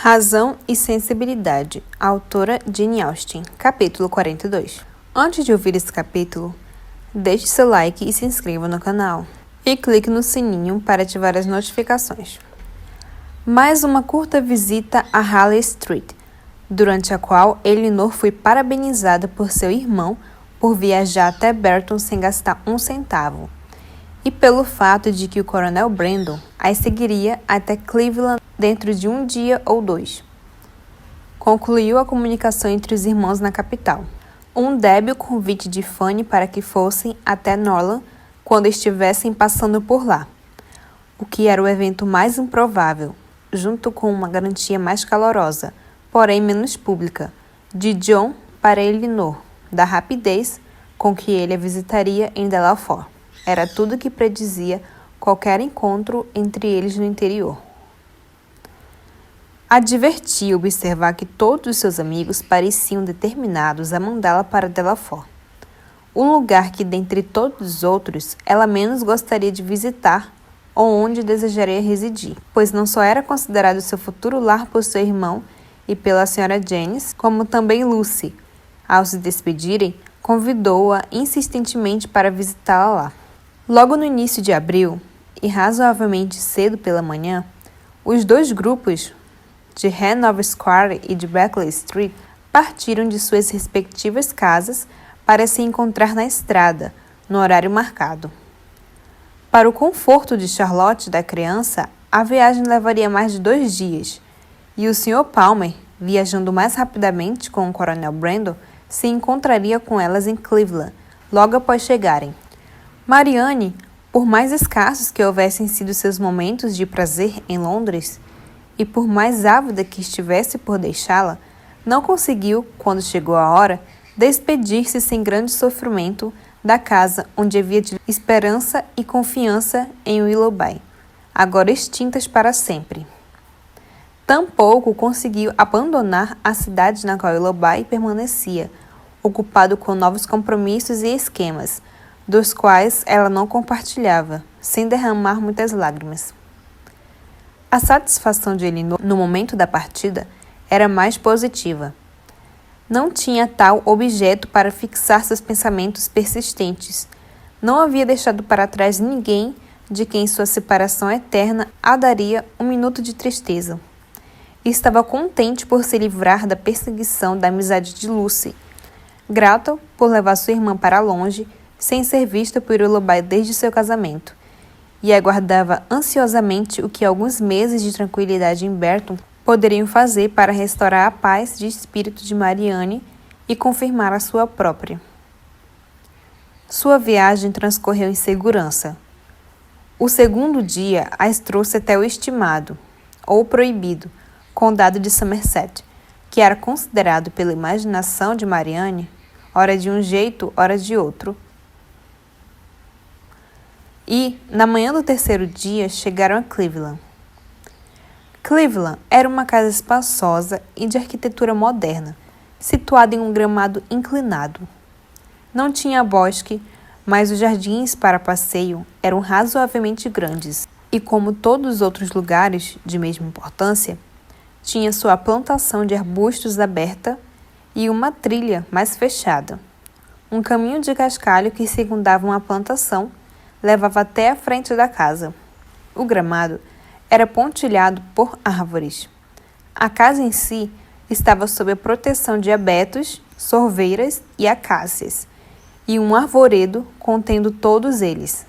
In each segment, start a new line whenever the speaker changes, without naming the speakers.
Razão e Sensibilidade, autora Jane Austen, capítulo 42. Antes de ouvir esse capítulo, deixe seu like e se inscreva no canal. E clique no sininho para ativar as notificações. Mais uma curta visita a Harley Street, durante a qual Elinor foi parabenizada por seu irmão por viajar até Barton sem gastar um centavo, e pelo fato de que o Coronel Brandon as seguiria até Cleveland dentro de um dia ou dois. Concluiu a comunicação entre os irmãos na capital. Um débil convite de Fanny para que fossem até Norland quando estivessem passando por lá, o que era o evento mais improvável, junto com uma garantia mais calorosa, porém menos pública, de John para Elinor, da rapidez com que ele a visitaria em Delaford. Era tudo que predizia qualquer encontro entre eles no interior. Advertia observar que todos os seus amigos pareciam determinados a mandá-la para Delaford, um lugar que, dentre todos os outros, ela menos gostaria de visitar ou onde desejaria residir, pois não só era considerado seu futuro lar por seu irmão e pela senhora Jennings, como também Lucy, ao se despedirem, convidou-a insistentemente para visitá-la lá. Logo no início de abril, e razoavelmente cedo pela manhã, os dois grupos, de Hanover Square e de Berkeley Street, partiram de suas respectivas casas para se encontrar na estrada, no horário marcado. Para o conforto de Charlotte e da criança, a viagem levaria mais de 2 dias, e o Sr. Palmer, viajando mais rapidamente com o Coronel Brandon, se encontraria com elas em Cleveland, logo após chegarem. Marianne, por mais escassos que houvessem sido seus momentos de prazer em Londres, e por mais ávida que estivesse por deixá-la, não conseguiu, quando chegou a hora, despedir-se sem grande sofrimento da casa onde havia esperança e confiança em Willoughby, agora extintas para sempre. Tampouco conseguiu abandonar a cidade na qual Willoughby permanecia, ocupado com novos compromissos e esquemas, dos quais ela não compartilhava, sem derramar muitas lágrimas. A satisfação de Elinor no momento da partida era mais positiva. Não tinha tal objeto para fixar seus pensamentos persistentes. Não havia deixado para trás ninguém de quem sua separação eterna a daria um minuto de tristeza. E estava contente por se livrar da perseguição da amizade de Lucy, grata por levar sua irmã para longe, sem ser vista por Willoughby desde seu casamento, e aguardava ansiosamente o que alguns meses de tranquilidade em Barton poderiam fazer para restaurar a paz de espírito de Marianne e confirmar a sua própria. Sua viagem transcorreu em segurança. O segundo dia as trouxe até o estimado, ou proibido, condado de Somerset, que era considerado pela imaginação de Marianne, ora de um jeito, ora de outro. E, na manhã do terceiro dia, chegaram a Cleveland. Cleveland era uma casa espaçosa e de arquitetura moderna, situada em um gramado inclinado. Não tinha bosque, mas os jardins para passeio eram razoavelmente grandes, e como todos os outros lugares de mesma importância, tinha sua plantação de arbustos aberta e uma trilha mais fechada. Um caminho de cascalho que circundava uma plantação levava até a frente da casa. O gramado era pontilhado por árvores. A casa em si estava sob a proteção de abetos, sorveiras e acácias, e um arvoredo contendo todos eles,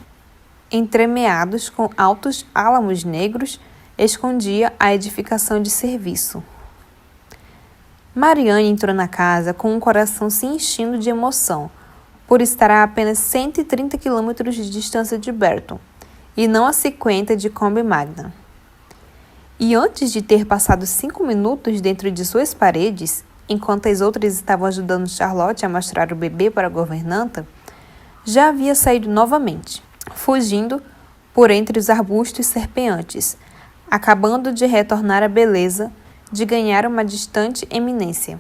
entremeados com altos álamos negros, escondia a edificação de serviço. Marianne entrou na casa com um coração se enchendo de emoção, por estar a apenas 130 quilômetros de distância de Barton, e não a 50 de Combe Magna. E antes de ter passado 5 minutos dentro de suas paredes, enquanto as outras estavam ajudando Charlotte a mostrar o bebê para a governanta, já havia saído novamente, fugindo por entre os arbustos serpeantes, acabando de retornar à beleza de ganhar uma distante eminência.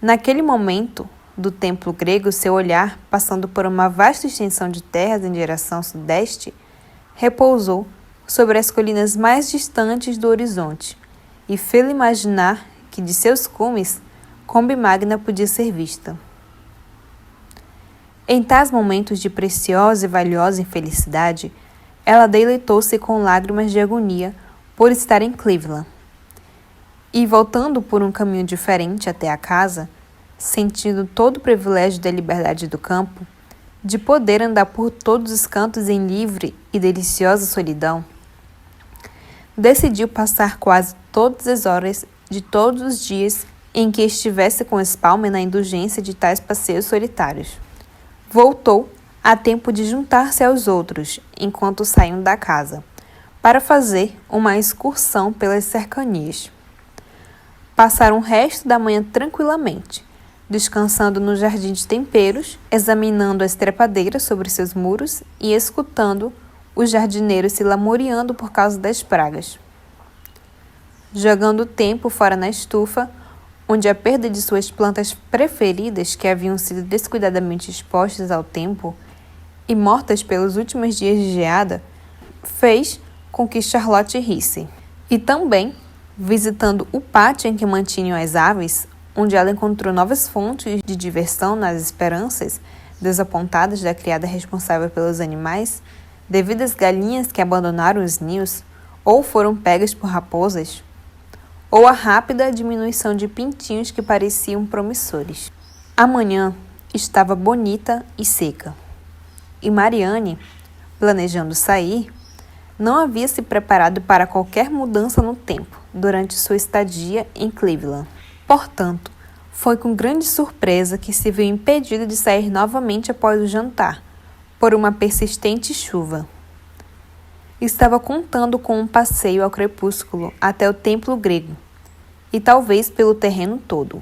Naquele momento, do templo grego, seu olhar, passando por uma vasta extensão de terras em direção sudeste, repousou sobre as colinas mais distantes do horizonte e fê-lo imaginar que de seus cumes Combe Magna podia ser vista. Em tais momentos de preciosa e valiosa infelicidade, ela deleitou-se com lágrimas de agonia por estar em Cleveland. E, voltando por um caminho diferente até a casa, sentindo todo o privilégio da liberdade do campo, de poder andar por todos os cantos em livre e deliciosa solidão, decidiu passar quase todas as horas de todos os dias em que estivesse com Spalmer na indulgência de tais passeios solitários. Voltou a tempo de juntar-se aos outros enquanto saíam da casa, para fazer uma excursão pelas cercanias. Passaram o resto da manhã tranquilamente, descansando no jardim de temperos, examinando as trepadeiras sobre seus muros e escutando os jardineiros se lamuriando por causa das pragas. Jogando o tempo fora na estufa, onde a perda de suas plantas preferidas, que haviam sido descuidadamente expostas ao tempo e mortas pelos últimos dias de geada, fez com que Charlotte risse. E também, visitando o pátio em que mantinham as aves, onde ela encontrou novas fontes de diversão nas esperanças desapontadas da criada responsável pelos animais, devido às galinhas que abandonaram os ninhos ou foram pegas por raposas, ou a rápida diminuição de pintinhos que pareciam promissores. A manhã estava bonita e seca, e Marianne, planejando sair, não havia se preparado para qualquer mudança no tempo durante sua estadia em Cleveland. Portanto, foi com grande surpresa que se viu impedida de sair novamente após o jantar, por uma persistente chuva. Estava contando com um passeio ao crepúsculo até o templo grego, e talvez pelo terreno todo.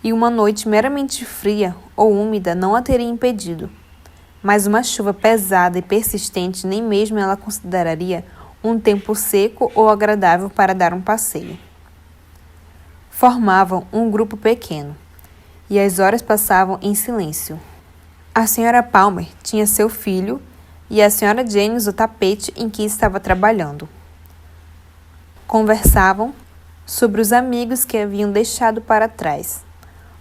E uma noite meramente fria ou úmida não a teria impedido, mas uma chuva pesada e persistente nem mesmo ela consideraria um tempo seco ou agradável para dar um passeio. Formavam um grupo pequeno, e as horas passavam em silêncio. A senhora Palmer tinha seu filho e a senhora Jennings o tapete em que estava trabalhando. Conversavam sobre os amigos que haviam deixado para trás.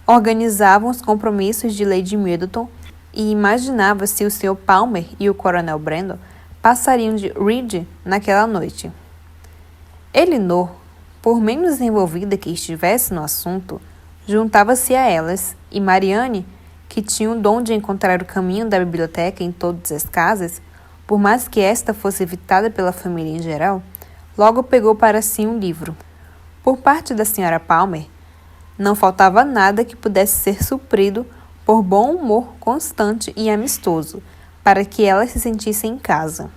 Organizavam os compromissos de Lady Middleton e imaginava se o Sr. Palmer e o Coronel Brandon passariam de Reed naquela noite. Elinor, por menos envolvida que estivesse no assunto, juntava-se a elas, e Marianne, que tinha o dom de encontrar o caminho da biblioteca em todas as casas, por mais que esta fosse evitada pela família em geral, logo pegou para si um livro. Por parte da Sra. Palmer, não faltava nada que pudesse ser suprido por bom humor constante e amistoso, para que ela se sentisse em casa.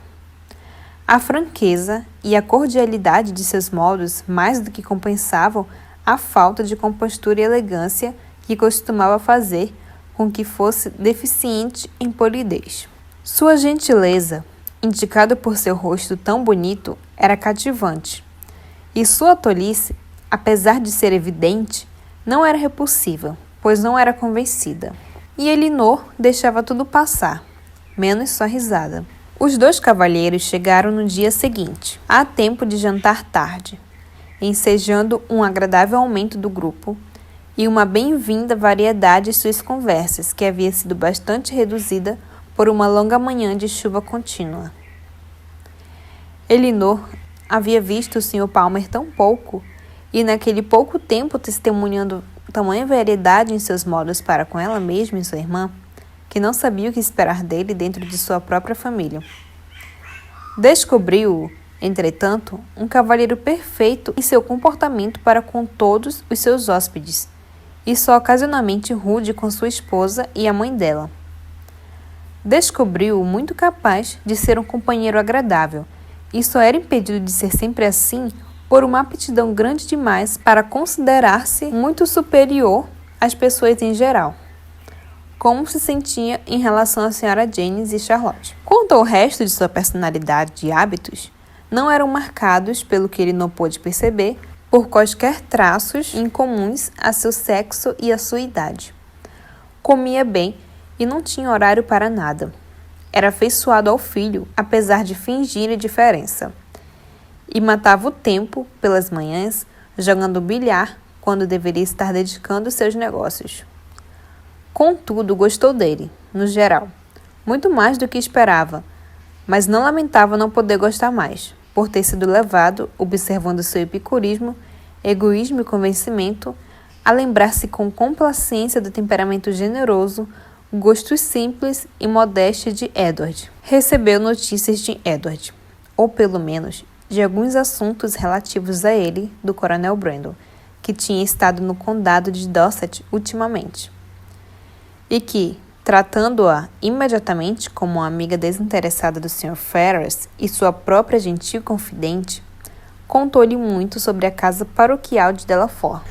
A franqueza e a cordialidade de seus modos mais do que compensavam a falta de compostura e elegância que costumava fazer com que fosse deficiente em polidez. Sua gentileza, indicada por seu rosto tão bonito, era cativante, e sua tolice, apesar de ser evidente, não era repulsiva, pois não era convencida. E Elinor deixava tudo passar, menos sua risada. Os dois cavalheiros chegaram no dia seguinte, a tempo de jantar tarde, ensejando um agradável aumento do grupo e uma bem-vinda variedade em suas conversas, que havia sido bastante reduzida por uma longa manhã de chuva contínua. Elinor havia visto o Sr. Palmer tão pouco, e naquele pouco tempo testemunhando tamanha variedade em seus modos para com ela mesma e sua irmã, que não sabia o que esperar dele dentro de sua própria família. Descobriu-o, entretanto, um cavalheiro perfeito em seu comportamento para com todos os seus hóspedes, e só ocasionalmente rude com sua esposa e a mãe dela. Descobriu-o muito capaz de ser um companheiro agradável, e só era impedido de ser sempre assim por uma aptidão grande demais para considerar-se muito superior às pessoas em geral, como se sentia em relação à senhora Jennings e Charlotte. Quanto ao resto de sua personalidade e hábitos, não eram marcados, pelo que ele não pôde perceber, por quaisquer traços incomuns a seu sexo e a sua idade. Comia bem e não tinha horário para nada. Era afeiçoado ao filho, apesar de fingir indiferença. e matava o tempo pelas manhãs jogando bilhar quando deveria estar dedicando seus negócios. Contudo, gostou dele, no geral, muito mais do que esperava, mas não lamentava não poder gostar mais, por ter sido levado, observando seu epicurismo, egoísmo e convencimento, a lembrar-se com complacência do temperamento generoso, gostos simples e modéstia de Edward. Recebeu notícias de Edward, ou pelo menos de alguns assuntos relativos a ele, do Coronel Brandon, que tinha estado no condado de Dorset ultimamente, e que, tratando-a imediatamente como uma amiga desinteressada do Sr. Ferrars e sua própria gentil confidente, contou-lhe muito sobre a casa paroquial de Delafour,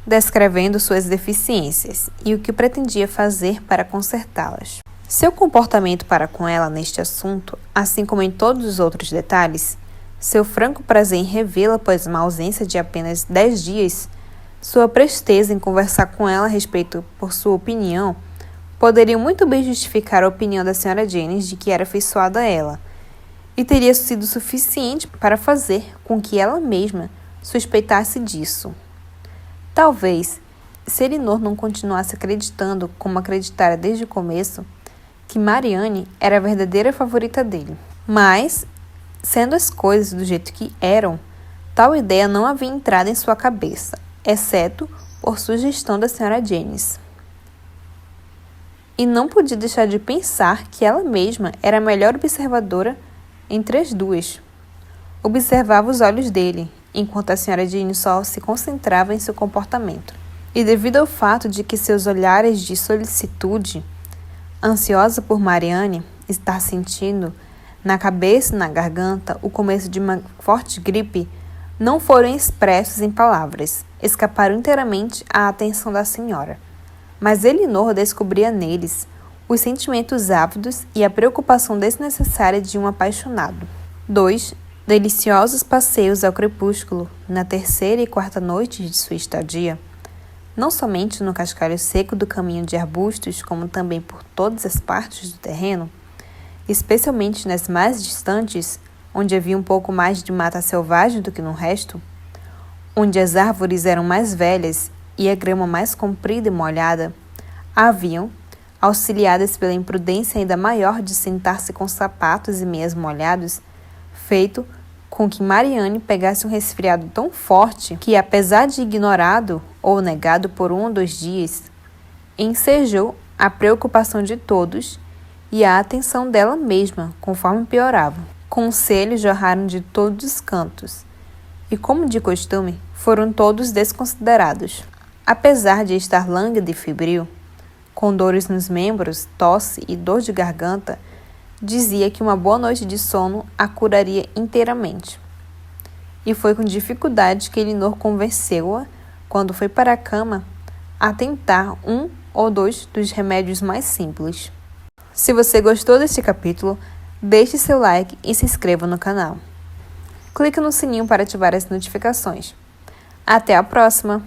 descrevendo suas deficiências e o que pretendia fazer para consertá-las. Seu comportamento para com ela neste assunto, assim como em todos os outros detalhes, seu franco prazer em revê-la após uma ausência de apenas 10 dias, sua presteza em conversar com ela a respeito por sua opinião, poderiam muito bem justificar a opinião da Sra. Jennings de que era afeiçoada a ela, e teria sido suficiente para fazer com que ela mesma suspeitasse disso. Talvez, se Elinor não continuasse acreditando, como acreditara desde o começo, que Marianne era a verdadeira favorita dele. Mas, sendo as coisas do jeito que eram, tal ideia não havia entrado em sua cabeça, exceto por sugestão da Sra. Jennings. E não podia deixar de pensar que ela mesma era a melhor observadora entre as duas. Observava os olhos dele, enquanto a Sra. Jennings só se concentrava em seu comportamento. E devido ao fato de que seus olhares de solicitude, ansiosa por Marianne, estar sentindo, na cabeça e na garganta, o começo de uma forte gripe, não foram expressos em palavras, escaparam inteiramente à atenção da senhora. Mas Elinor descobria neles os sentimentos ávidos e a preocupação desnecessária de um apaixonado. 2 deliciosos passeios ao crepúsculo, na terceira e quarta noite de sua estadia, não somente no cascalho seco do caminho de arbustos, como também por todas as partes do terreno, especialmente nas mais distantes, onde havia um pouco mais de mata selvagem do que no resto, onde as árvores eram mais velhas e a grama mais comprida e molhada, haviam, auxiliadas pela imprudência ainda maior de sentar-se com sapatos e meias molhados, feito com que Marianne pegasse um resfriado tão forte que, apesar de ignorado ou negado por 1 ou 2 dias, ensejou a preocupação de todos e a atenção dela mesma, conforme piorava. Conselhos jorraram de todos os cantos, e, como de costume, foram todos desconsiderados. Apesar de estar lânguida e febril, com dores nos membros, tosse e dor de garganta, dizia que uma boa noite de sono a curaria inteiramente. E foi com dificuldade que Elinor convenceu-a, quando foi para a cama, a tentar 1 ou 2 dos remédios mais simples. Se você gostou deste capítulo, deixe seu like e se inscreva no canal. Clique no sininho para ativar as notificações. Até a próxima!